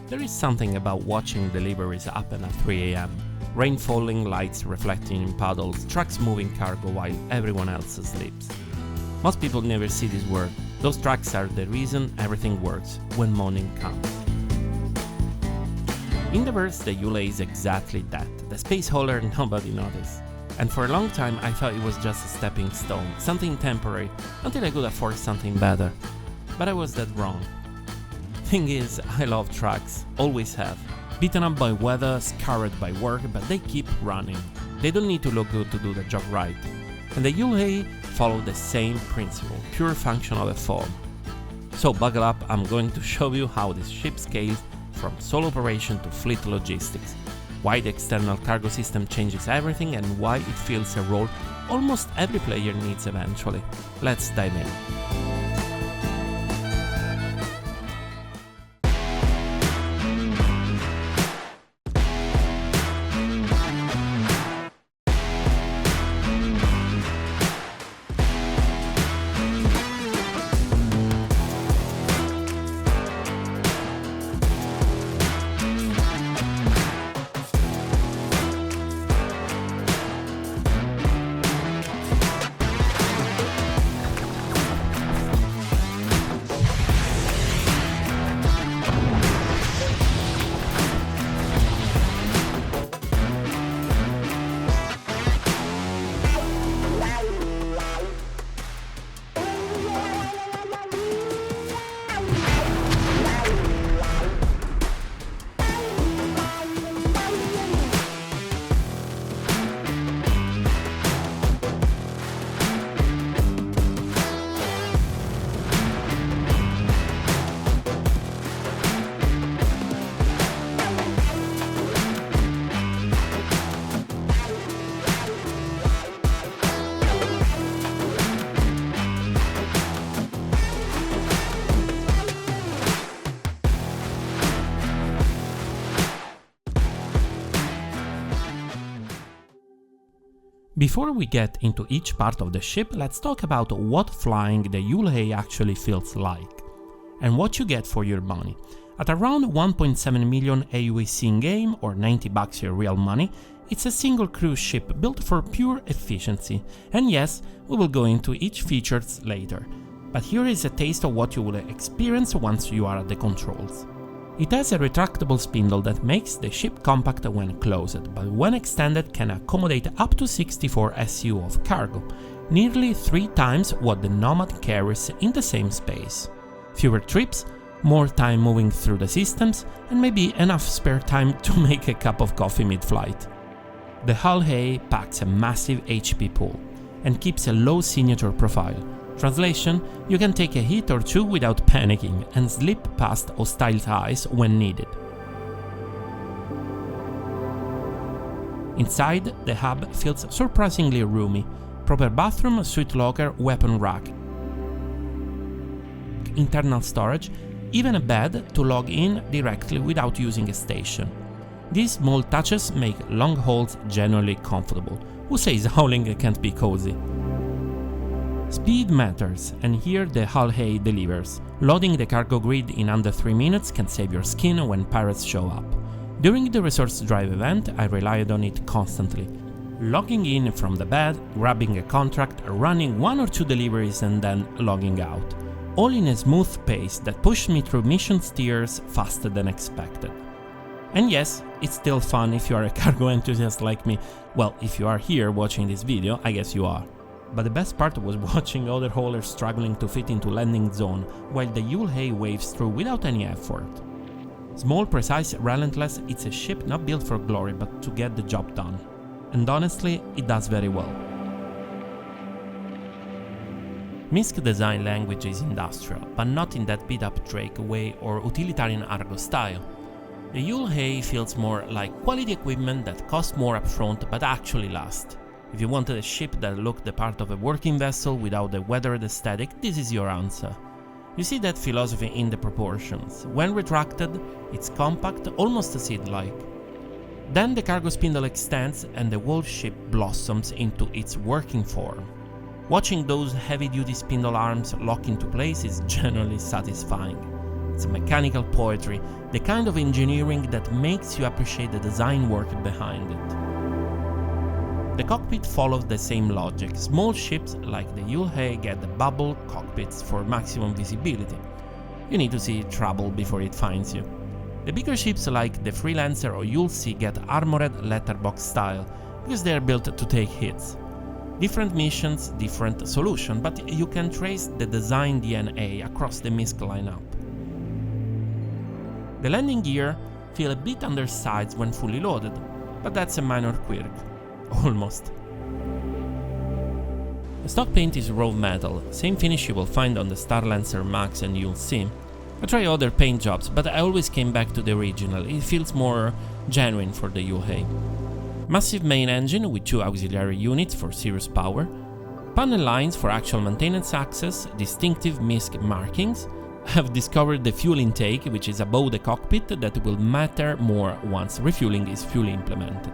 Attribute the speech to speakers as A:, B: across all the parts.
A: There is something about watching deliveries happen at 3 AM. Rain falling, lights reflecting in puddles, trucks moving cargo while everyone else sleeps. Most people never see this work. Those trucks are the reason everything works when morning comes. In the verse, the Hull A is exactly that, the space hauler nobody noticed. And for a long time I thought it was just a stepping stone, something temporary, until I could afford something better. But I was that wrong. Thing is, I love trucks, always have. Beaten up by weather, scarred by work, but they keep running. They don't need to look good to do the job right. And the Hull A follow the same principle, pure function over form. So buckle up, I'm going to show you how this ship scales from sole operation to fleet logistics, why the external cargo system changes everything and why it fills a role almost every player needs eventually. Let's dive in. Before we get into each part of the ship, let's talk about what flying the Hull A actually feels like, and what you get for your money. At around 1.7 million AUC in-game, or $90 your real money, it's a single cruise ship built for pure efficiency, and yes, we will go into each features later, but here is a taste of what you will experience once you are at the controls. It has a retractable spindle that makes the ship compact when closed, but when extended can accommodate up to 64 SU of cargo, nearly 3 times what the Nomad carries in the same space. Fewer trips, more time moving through the systems, and maybe enough spare time to make a cup of coffee mid-flight. The Hull A packs a massive HP pool and keeps a low signature profile. Translation, you can take a hit or two without panicking and slip past hostile eyes when needed. Inside, the hub feels surprisingly roomy. Proper bathroom, suite locker, weapon rack, internal storage, even a bed to log in directly without using a station. These small touches make long hauls genuinely comfortable. Who says hauling can't be cozy? Speed matters, and here the Hull A delivers. Loading the cargo grid in under 3 minutes can save your skin when pirates show up. During the resource drive event, I relied on it constantly. Logging in from the bed, grabbing a contract, running 1 or 2 deliveries and then logging out. All in a smooth pace that pushed me through mission tiers faster than expected. And yes, it's still fun if you are a cargo enthusiast like me. Well, if you are here watching this video, I guess you are. But the best part was watching other haulers struggling to fit into landing zone, while the Hull A waves through without any effort. Small, precise, relentless, it's a ship not built for glory but to get the job done. And honestly, it does very well. MISC design language is industrial, but not in that beat-up Drake way or utilitarian Argo style. The Hull A feels more like quality equipment that costs more upfront but actually lasts. If you wanted a ship that looked the part of a working vessel without the weathered aesthetic, this is your answer. You see that philosophy in the proportions. When retracted, it's compact, almost seed-like. Then the cargo spindle extends and the whole ship blossoms into its working form. Watching those heavy-duty spindle arms lock into place is genuinely satisfying. artifacts, mechanical poetry, the kind of engineering that makes you appreciate the design work behind it. The cockpit follows the same logic. Small ships like the Hull A get the bubble cockpits for maximum visibility. You need to see trouble before it finds you. The bigger ships like the Freelancer or Hull C get armored letterbox style, because they are built to take hits. Different missions, different solution, but you can trace the design DNA across the MISC lineup. The landing gear feel a bit undersized when fully loaded, but that's a minor quirk. Almost. The stock paint is raw metal, same finish you will find on the Starlancer Max and Hull C. I tried other paint jobs, but I always came back to the original. It feels more genuine for the Hull A. Massive main engine with 2 auxiliary units for serious power, panel lines for actual maintenance access, distinctive MISC markings. I have discovered the fuel intake, which is above the cockpit, that will matter more once refueling is fully implemented.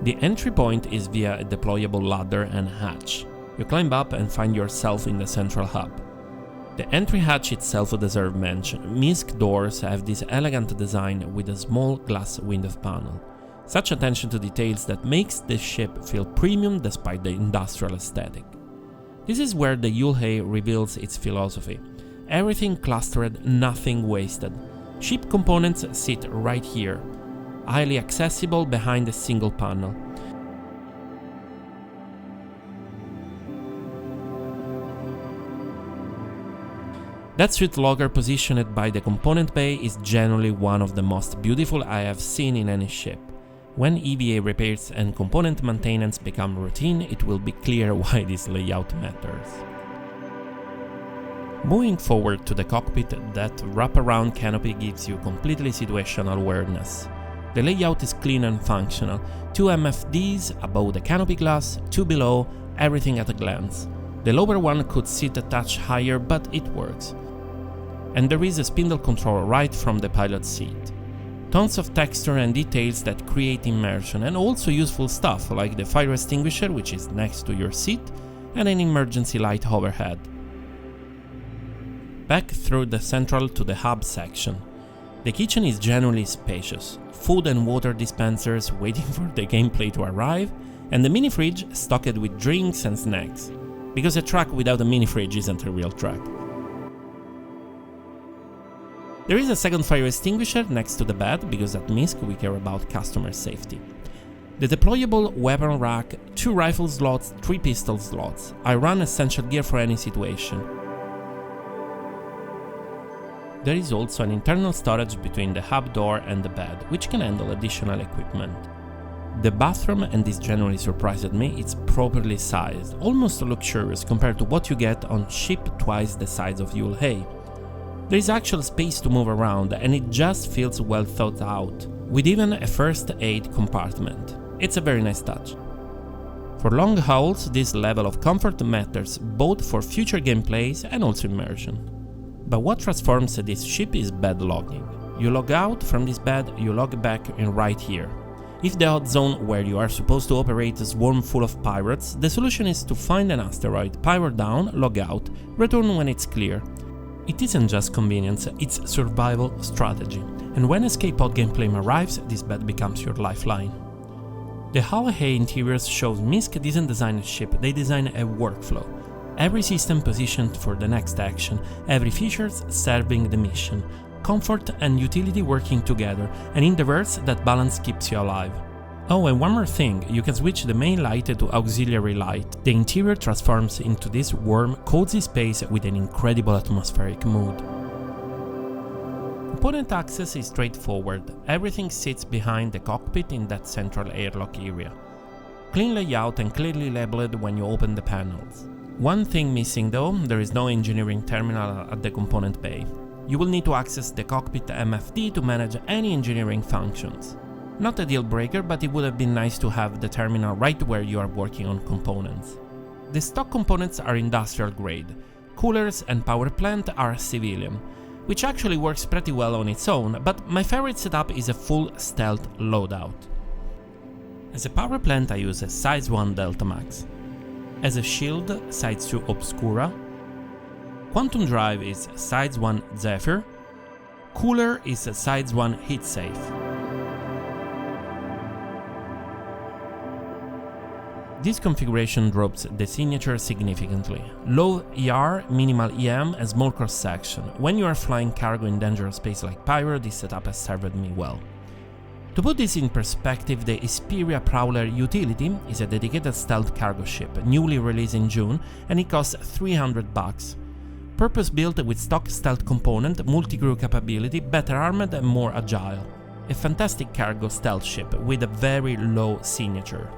A: The entry point is via a deployable ladder and hatch. You climb up and find yourself in the central hub. The entry hatch itself deserves mention. MISC doors have this elegant design with a small glass window panel. Such attention to details that makes the ship feel premium despite the industrial aesthetic. This is where the Hull A reveals its philosophy. Everything clustered, nothing wasted. Ship components sit right here, highly accessible behind a single panel. That suite locker positioned by the component bay is generally one of the most beautiful I have seen in any ship. When EVA repairs and component maintenance become routine, it will be clear why this layout matters. Moving forward to the cockpit, that wraparound canopy gives you completely situational awareness. The layout is clean and functional. 2 MFDs above the canopy glass, 2 below, everything at a glance. The lower one could sit a touch higher, but it works. And there is a spindle control right from the pilot seat. Tons of texture and details that create immersion, and also useful stuff like the fire extinguisher, which is next to your seat, and an emergency light overhead. Back through the central to the hub section. The kitchen is genuinely spacious. Food and water dispensers waiting for the gameplay to arrive, and the mini fridge stocked with drinks and snacks. Because a truck without a mini fridge isn't a real truck. There is a second fire extinguisher next to the bed, because at MISC we care about customer safety. The deployable weapon rack, 2 rifle slots, 3 pistol slots. I run essential gear for any situation. There is also an internal storage between the hub door and the bed, which can handle additional equipment. The bathroom, and this genuinely surprised me, it's properly sized, almost luxurious compared to what you get on ship twice the size of Hull A. There is actual space to move around, and it just feels well thought out, with even a first aid compartment. It's a very nice touch. For long hauls, this level of comfort matters both for future gameplays and also immersion. But what transforms this ship is bed logging. You log out from this bed, you log back in right here. If the hot zone where you are supposed to operate is swarm full of pirates, the solution is to find an asteroid, pyro down, log out, return when it's clear. It isn't just convenience, it's survival strategy, and when escape pod gameplay arrives, this bed becomes your lifeline. The Hull A interiors shows MISC didn't design a ship, they design a workflow. Every system positioned for the next action, every feature serving the mission, comfort and utility working together, and in the verse that balance keeps you alive. Oh, and one more thing, you can switch the main light to auxiliary light. The interior transforms into this warm, cozy space with an incredible atmospheric mood. Component access is straightforward, everything sits behind the cockpit in that central airlock area. Clean layout and clearly labeled when you open the panels. One thing missing though, there is no engineering terminal at the component bay. You will need to access the cockpit MFD to manage any engineering functions. Not a deal breaker, but it would have been nice to have the terminal right where you are working on components. The stock components are industrial grade. Coolers and power plant are civilian, which actually works pretty well on its own, but my favorite setup is a full stealth loadout. As a power plant I use a size 1 Delta Max. As a shield, size 2 Obscura. Quantum Drive is Sides 1 Zephyr, Cooler is Sides 1 Heat Safe. This configuration drops the signature significantly. Low ER, minimal EM, and small cross-section. When you are flying cargo in dangerous space like Pyro, this setup has served me well. To put this in perspective, the Xperia Prowler Utility is a dedicated stealth cargo ship, newly released in June, and it costs $300. Purpose-built with stock stealth component, multi-crew capability, better armored and more agile. A fantastic cargo stealth ship with a very low signature.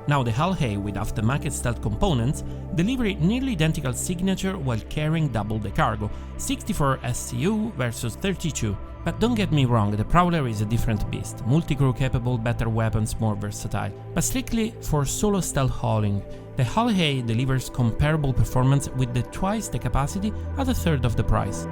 A: Now the Hull A with aftermarket stealth components deliver nearly identical signature while carrying double the cargo, 64 SCU versus 32. But don't get me wrong, the Prowler is a different beast, multi-crew capable, better weapons, more versatile. But strictly for solo stealth hauling, the Hull A delivers comparable performance with twice the capacity at a third of the price.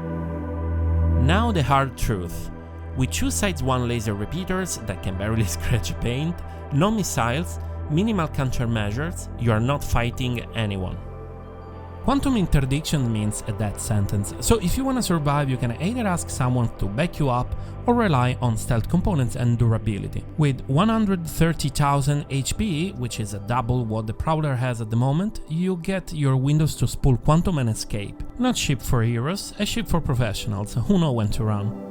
A: Now the hard truth. With two Sides 1 laser repeaters that can barely scratch paint, no missiles, minimal countermeasures, you are not fighting anyone. Quantum interdiction means a death sentence, so if you want to survive you can either ask someone to back you up or rely on stealth components and durability. With 130,000 HP, which is double what the Prowler has at the moment, you get your windows to spool Quantum and escape. Not ship for heroes, a ship for professionals who know when to run.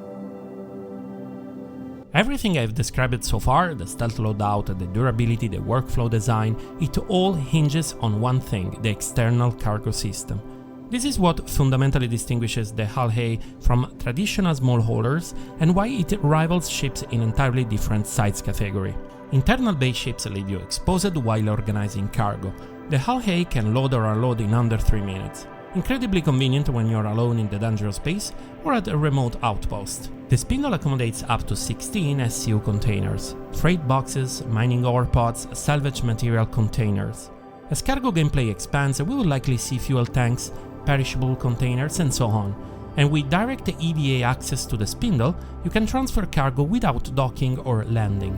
A: Everything I've described so far, the stealth loadout, the durability, the workflow design, it all hinges on one thing, the external cargo system. This is what fundamentally distinguishes the Hull A from traditional small haulers and why it rivals ships in entirely different size category. Internal base ships leave you exposed while organizing cargo. The Hull A can load or unload in under 3 minutes. Incredibly convenient when you're alone in the dangerous space or at a remote outpost. The spindle accommodates up to 16 SCU containers, freight boxes, mining ore pods, salvage material containers. As cargo gameplay expands, we will likely see fuel tanks, perishable containers, and so on. And with direct EVA access to the spindle, you can transfer cargo without docking or landing.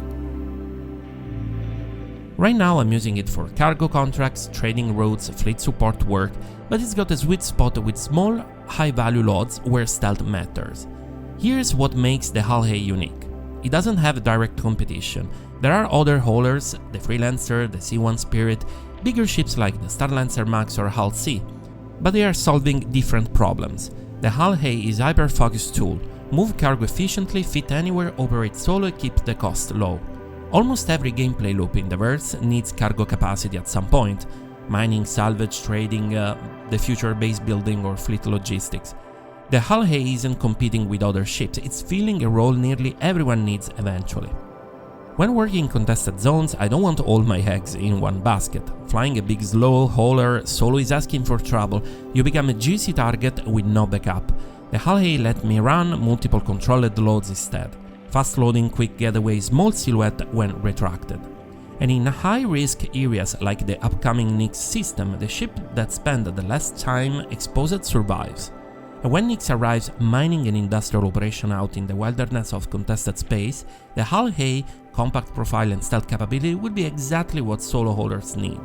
A: Right now I'm using it for cargo contracts, trading routes, fleet support work, but it's got a sweet spot with small, high-value loads where stealth matters. Here's what makes the Hull A unique. It doesn't have direct competition. There are other haulers, the Freelancer, the C1 Spirit, bigger ships like the Starlancer Max or Hull C, but they are solving different problems. The Hull A is a hyper-focused tool. Move cargo efficiently, fit anywhere, operate solo, keep the cost low. Almost every gameplay loop in the verse needs cargo capacity at some point. Mining, salvage, trading, the future base building or fleet logistics. The Hull A isn't competing with other ships, it's filling a role nearly everyone needs eventually. When working in contested zones, I don't want all my eggs in one basket. Flying a big slow hauler solo is asking for trouble, you become a juicy target with no backup. The Hull A let me run multiple controlled loads instead. Fast loading, quick getaway, small silhouette when retracted. And in high-risk areas like the upcoming MISC system, the ship that spends the less time exposed survives. And when MISC arrives mining an industrial operation out in the wilderness of contested space, the Hull A compact profile and stealth capability will be exactly what solo haulers need.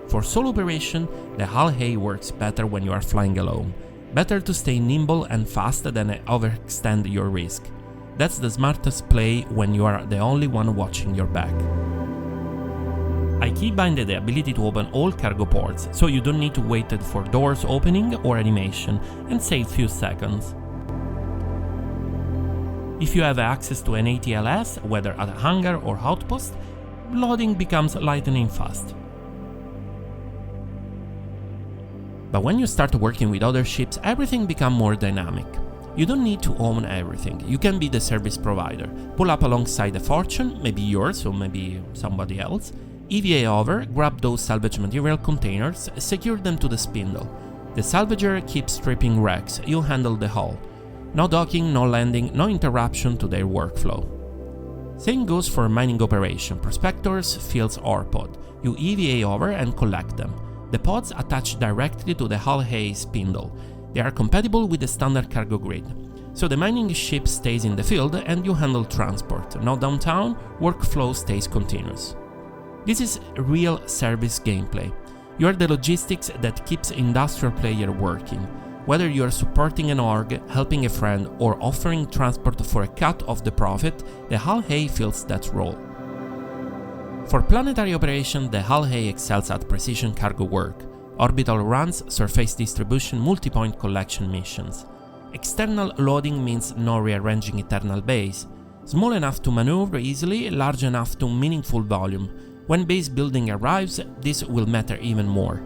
A: For solo operation, the Hull A works better when you are flying alone. Better to stay nimble and fast than overextend your risk. That's the smartest play when you are the only one watching your back. I keybinded the ability to open all cargo ports, so you don't need to wait for doors opening or animation, and save few seconds. If you have access to an ATLS, whether at a hangar or outpost, loading becomes lightning fast. But when you start working with other ships, everything becomes more dynamic. You don't need to own everything, you can be the service provider. Pull up alongside a Fortune, maybe yours or maybe somebody else, EVA over, grab those salvage material containers, secure them to the spindle. The salvager keeps stripping wrecks, you handle the hull. No docking, no landing, no interruption to their workflow. Same goes for mining operation, prospectors, fields or pod. You EVA over and collect them. The pods attach directly to the Hull A spindle. They are compatible with the standard cargo grid. So the mining ship stays in the field and you handle transport. No downtime, workflow stays continuous. This is real service gameplay. You are the logistics that keeps industrial player working. Whether you're supporting an org, helping a friend, or offering transport for a cut of the profit, the Hull A fills that role. For planetary operation, the Hull A excels at precision cargo work, orbital runs, surface distribution, multi-point collection missions. External loading means no rearranging internal base. Small enough to maneuver easily, large enough to meaningful volume. When base building arrives, this will matter even more.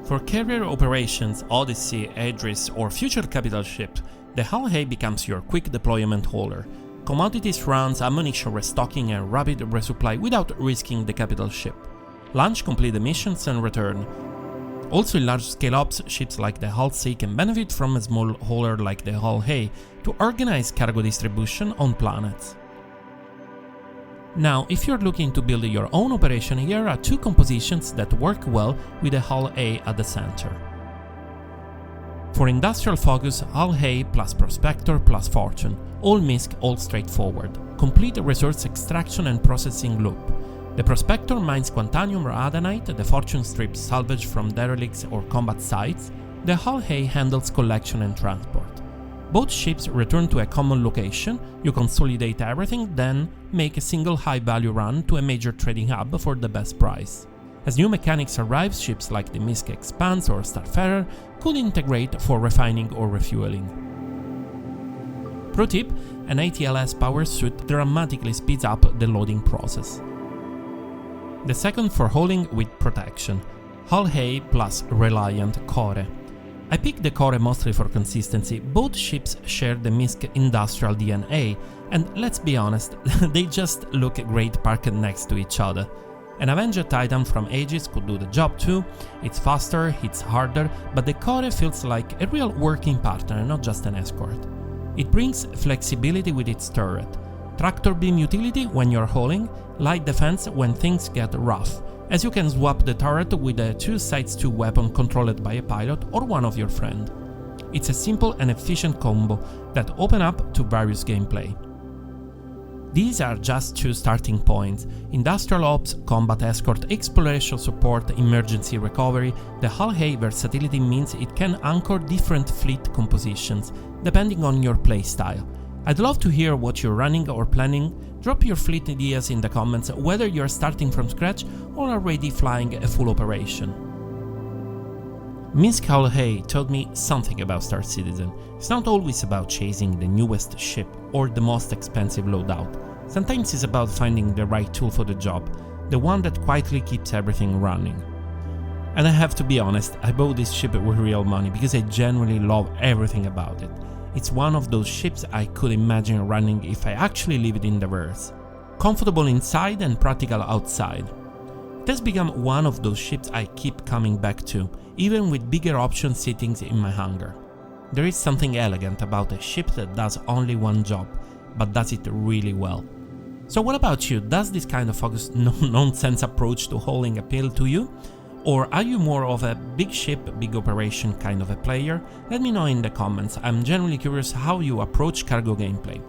A: For carrier operations, Odyssey, Aegis, or future capital ships, the Hull A becomes your quick deployment hauler. Commodities runs, ammunition restocking, and rapid resupply without risking the capital ship. Launch, complete the missions, and return. Also in large-scale ops, ships like the Hull C can benefit from a small hauler like the Hull A to organize cargo distribution on planets. Now, if you're looking to build your own operation, here are two compositions that work well with the Hull A at the center. For industrial focus, Hull A plus Prospector plus Fortune, all MISC, all straightforward, complete resource extraction and processing loop. The Prospector mines Quantanium or Adanite, the Fortune strips salvage from derelicts or combat sites, the Hull A handles collection and transport. Both ships return to a common location, you consolidate everything, then make a single high-value run to a major trading hub for the best price. As new mechanics arrive, ships like the MISC Expanse or Starfarer could integrate for refining or refueling. Pro tip: an ATLS power suit dramatically speeds up the loading process. The second for hauling with protection, Hull A plus Reliant Core. I picked the Core mostly for consistency. Both ships share the MISC industrial DNA, and let's be honest, they just look great parked next to each other. An Avenger Titan from Aegis could do the job too. It's faster, hits harder, but the Core feels like a real working partner, not just an escort. It brings flexibility with its turret, tractor beam utility when you're hauling, light defense when things get rough, as you can swap the turret with a 2-sides-2 weapon controlled by a pilot or one of your friend. It's a simple and efficient combo that open up to various gameplay. These are just two starting points: industrial ops, combat escort, exploration support, emergency recovery. The Hull A versatility means it can anchor different fleet compositions, depending on your playstyle. I'd love to hear what you're running or planning. Drop your fleet ideas in the comments, whether you're starting from scratch or already flying a full operation. MISC Hull A taught me something about Star Citizen. It's not always about chasing the newest ship or the most expensive loadout. Sometimes it's about finding the right tool for the job, the one that quietly keeps everything running. And I have to be honest, I bought this ship with real money because I genuinely love everything about it. It's one of those ships I could imagine running if I actually lived in the verse. Comfortable inside and practical outside. It has become one of those ships I keep coming back to, even with bigger option sittings in my hangar. There is something elegant about a ship that does only one job, but does it really well. So what about you? Does this kind of focused no-nonsense approach to hauling appeal to you? Or are you more of a big ship, big operation kind of a player? Let me know in the comments. I'm genuinely curious how you approach cargo gameplay.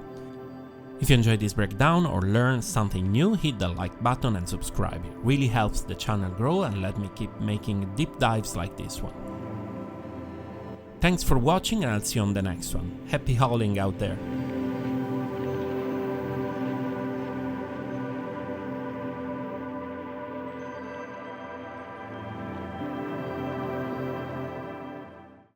A: If you enjoyed this breakdown or learned something new, hit the like button and subscribe. It really helps the channel grow and let me keep making deep dives like this one. Thanks for watching and I'll see you on the next one. Happy hauling out there!